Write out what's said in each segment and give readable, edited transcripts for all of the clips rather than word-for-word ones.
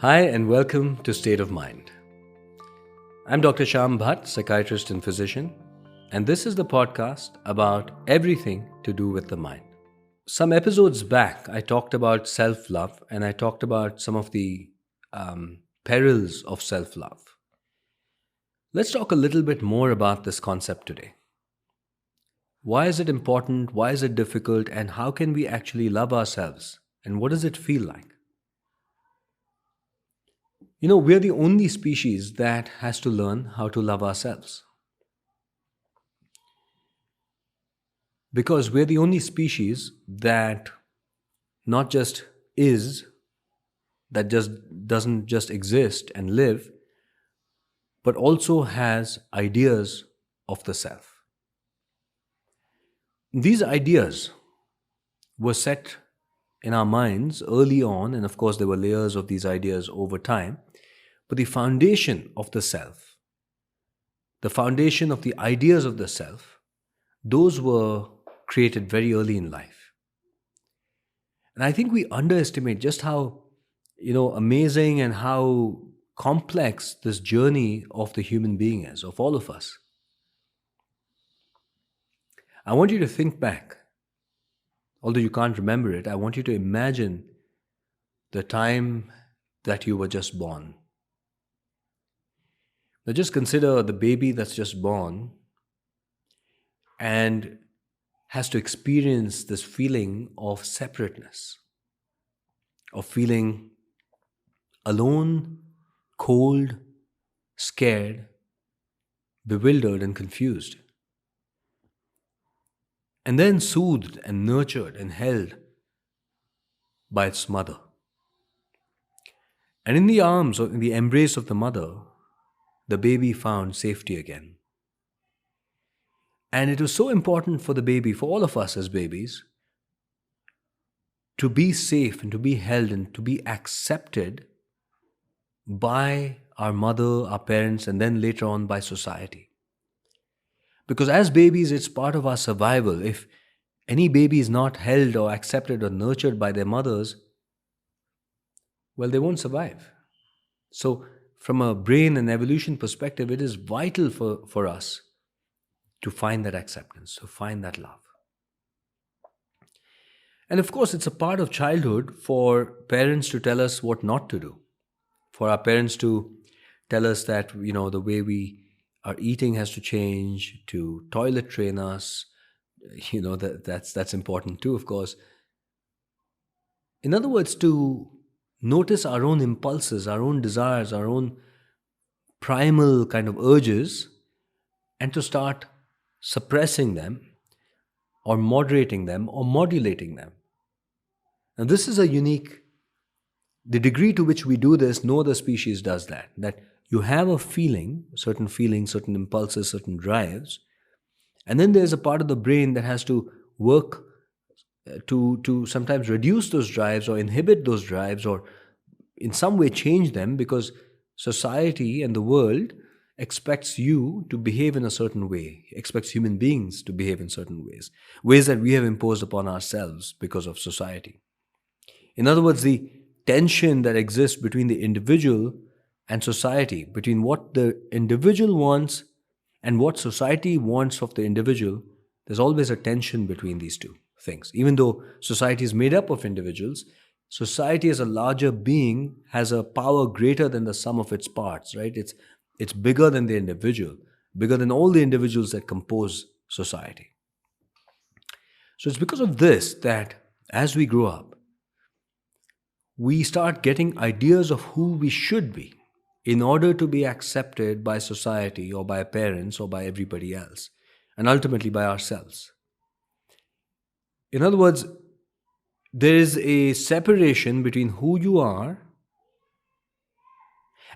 Hi, and welcome to State of Mind. I'm Dr. Shyam Bhat, psychiatrist and physician, and this is the podcast about everything to do with the mind. Some episodes back, I talked about self love and I talked about some of the perils of self love. Let's talk a little bit more about this concept today. Why is it important? Why is it difficult? And how can we actually love ourselves? And what does it feel like? We're the only species that has to learn how to love ourselves. Because we're the only species that not just is, that just doesn't just exist and live, but also has ideas of the self. These ideas were set in our minds early on, and of course, there were layers of these ideas over time. But the foundation of the self, the foundation of the ideas of the self, those were created very early in life. And I think we underestimate just how, amazing and how complex this journey of the human being is, of all of us. I want you to think back. Although you can't remember it, I want you to imagine the time that you were just born. Now just consider the baby that's just born and has to experience this feeling of separateness, of feeling alone, cold, scared, bewildered, and confused. And then soothed and nurtured and held by its mother. And in the arms or in the embrace of the mother, the baby found safety again. And it was so important for the baby, for all of us as babies, to be safe and to be held and to be accepted by our mother, our parents, and then later on by society. Because as babies, it's part of our survival. If any baby is not held or accepted or nurtured by their mothers, well, they won't survive. So, from a brain and evolution perspective, it is vital for us to find that acceptance, to find that love. And of course, it's a part of childhood for parents to tell us what not to do, for our parents to tell us that, the way we are eating has to change, to toilet train us, that's important too, of course. In other words, to notice our own impulses, our own desires, our own primal kind of urges, and to start suppressing them or moderating them or modulating them. Now, this is the degree to which we do this, no other species does that. That you have a feeling, certain impulses, certain drives, and then there's a part of the brain that has to work to sometimes reduce those drives or inhibit those drives or in some way change them, because society and the world expects you to behave in a certain way, expects human beings to behave in certain ways that we have imposed upon ourselves because of society. In other words, the tension that exists between the individual and society, between what the individual wants and what society wants of the individual, there's always a tension between these two things. Even though society is made up of individuals, society as a larger being has a power greater than the sum of its parts, right? It's bigger than the individual, bigger than all the individuals that compose society. So it's because of this that as we grow up, we start getting ideas of who we should be in order to be accepted by society or by parents or by everybody else, and ultimately by ourselves. In other words, there is a separation between who you are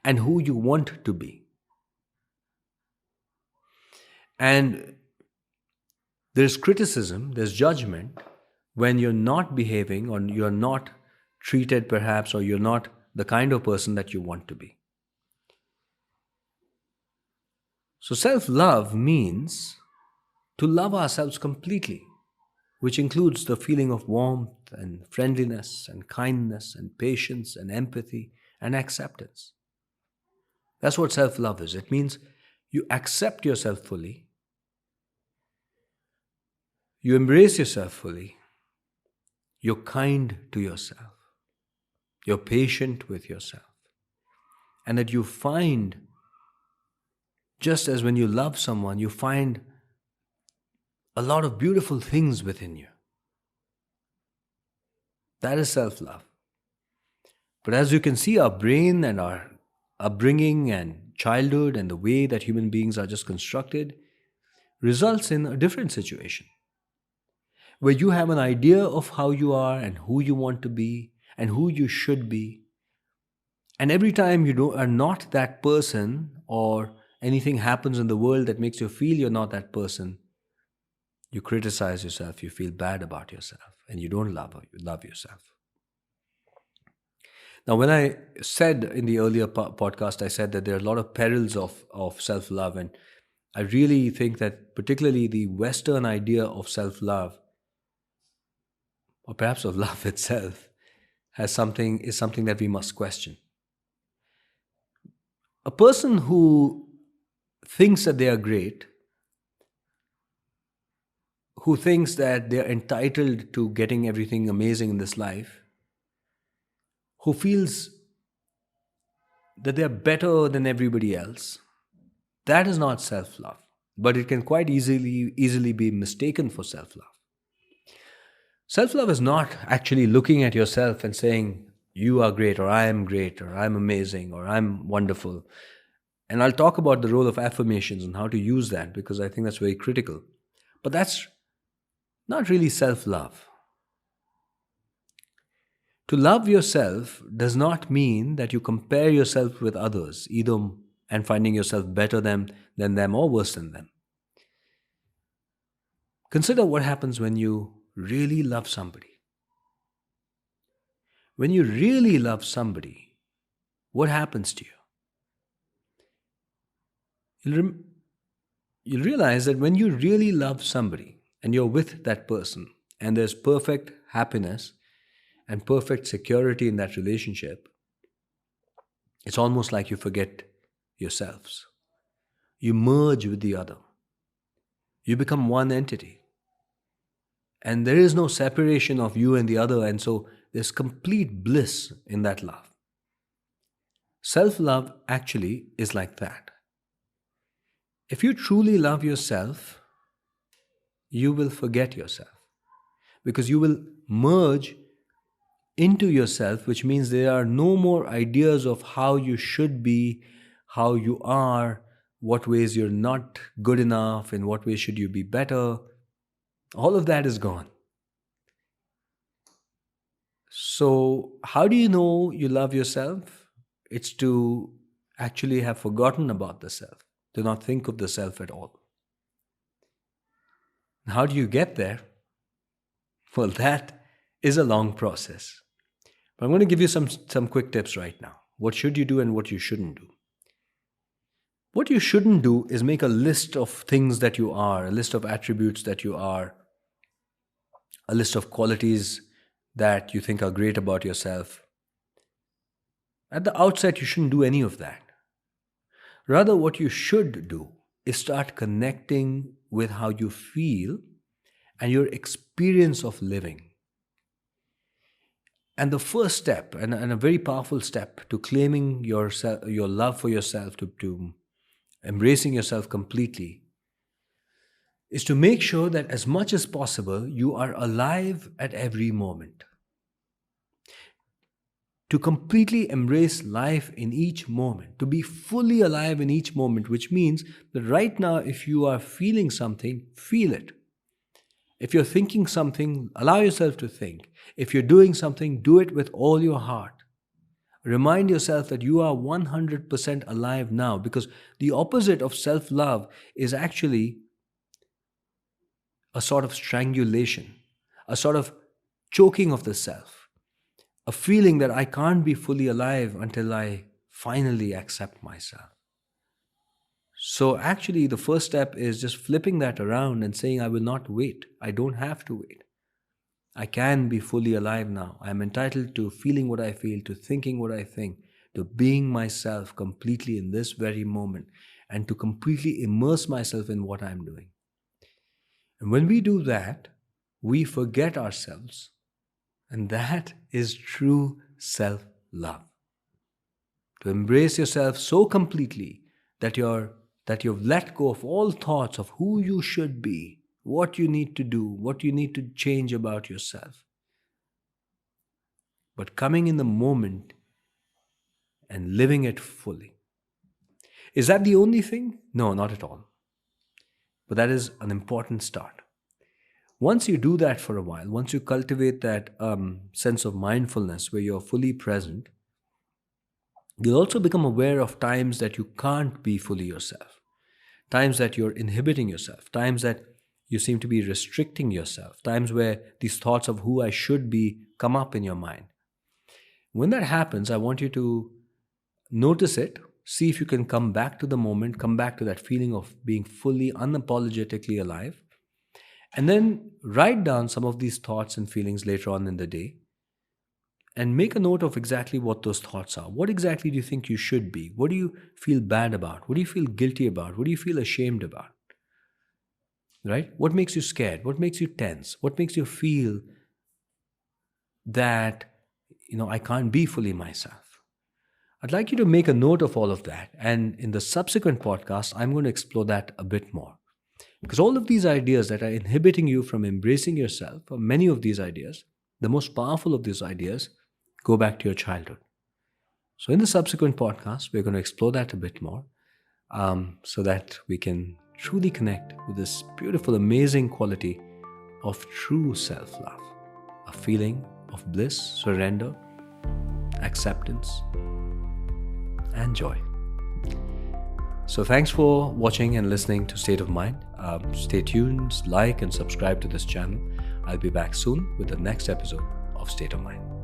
and who you want to be. And there's criticism, there's judgment when you're not behaving or you're not treated perhaps, or you're not the kind of person that you want to be. So self-love means to love ourselves completely, which includes the feeling of warmth and friendliness and kindness and patience and empathy and acceptance. That's what self love is. It means you accept yourself fully, you embrace yourself fully, you're kind to yourself, you're patient with yourself, and that you find, just as when you love someone, you find a lot of beautiful things within you. That is self love. But as you can see, our brain and our upbringing and childhood and the way that human beings are just constructed results in a different situation where you have an idea of how you are and who you want to be and who you should be. And every time are not that person, or anything happens in the world that makes you feel you're not that person, you criticize yourself, you feel bad about yourself, and you don't love yourself. Now, when I said in the earlier podcast, I said that there are a lot of perils of self love. And I really think that, particularly the Western idea of self love, or perhaps of love itself, is something that we must question. A person who thinks that they are great, who thinks that they are entitled to getting everything amazing in this life, who feels that they are better than everybody else, that is not self love. But it can quite easily be mistaken for self love. Self love is not actually looking at yourself and saying, you are great, or I am great, or I'm amazing, or I'm wonderful. And I'll talk about the role of affirmations and how to use that, because I think that's very critical. But that's not really self love. To love yourself does not mean that you compare yourself with others, either and finding yourself better than them or worse than them. Consider what happens when you really love somebody. When you really love somebody, what happens to you? You'll realize that when you really love somebody and you're with that person and there's perfect happiness and perfect security in that relationship, it's almost like you forget yourselves. You merge with the other. You become one entity. And there is no separation of you and the other, and so there's complete bliss in that love. Self love actually is like that. If you truly love yourself, you will forget yourself, because you will merge into yourself, which means there are no more ideas of how you should be, how you are, what ways you're not good enough, in what ways should you be better. All of that is gone. So, how do you know you love yourself? It's to actually have forgotten about the self, to not think of the self at all. How do you get there? Well, that is a long process. But I'm going to give you some quick tips right now. What should you do and what you shouldn't do? What you shouldn't do is make a list of things that you are, a list of attributes that you are, a list of qualities that you think are great about yourself. At the outset, you shouldn't do any of that. Rather, what you should do is start connecting with how you feel and your experience of living. And the first step, and a very powerful step to claiming your love for yourself, to embracing yourself completely, is to make sure that as much as possible you are alive at every moment. To completely embrace life in each moment, to be fully alive in each moment, which means that right now, if you are feeling something, feel it. If you're thinking something, allow yourself to think. If you're doing something, do it with all your heart. Remind yourself that you are 100% alive now, because the opposite of self love is actually a sort of strangulation, a sort of choking of the self, a feeling that I can't be fully alive until I finally accept myself. So, actually, the first step is just flipping that around and saying, I will not wait. I don't have to wait. I can be fully alive now. I am entitled to feeling what I feel, to thinking what I think, to being myself completely in this very moment and to completely immerse myself in what I'm doing. And when we do that, we forget ourselves. And that is true self love. To embrace yourself so completely that you've let go of all thoughts of who you should be, what you need to do, what you need to change about yourself. But coming in the moment and living it fully. Is that the only thing? No, not at all. But that is an important start. Once you do that for a while, once you cultivate that sense of mindfulness where you're fully present, you'll also become aware of times that you can't be fully yourself, times that you're inhibiting yourself, times that you seem to be restricting yourself, times where these thoughts of who I should be come up in your mind. When that happens, I want you to notice it, see if you can come back to the moment, come back to that feeling of being fully, unapologetically alive, and then write down some of these thoughts and feelings later on in the day and make a note of exactly what those thoughts are. What exactly do you think you should be? What do you feel bad about? What do you feel guilty about? What do you feel ashamed about? Right? What makes you scared? What makes you tense? What makes you feel that, I can't be fully myself? I'd like you to make a note of all of that. And in the subsequent podcast, I'm going to explore that a bit more. Because all of these ideas that are inhibiting you from embracing yourself, or many of these ideas, the most powerful of these ideas, go back to your childhood. So in the subsequent podcast, we're going to explore that a bit more so that we can truly connect with this beautiful, amazing quality of true self-love, a feeling of bliss, surrender, acceptance, and joy. So thanks for watching and listening to State of Mind. Stay tuned, like and subscribe to this channel. I'll be back soon with the next episode of State of Mind.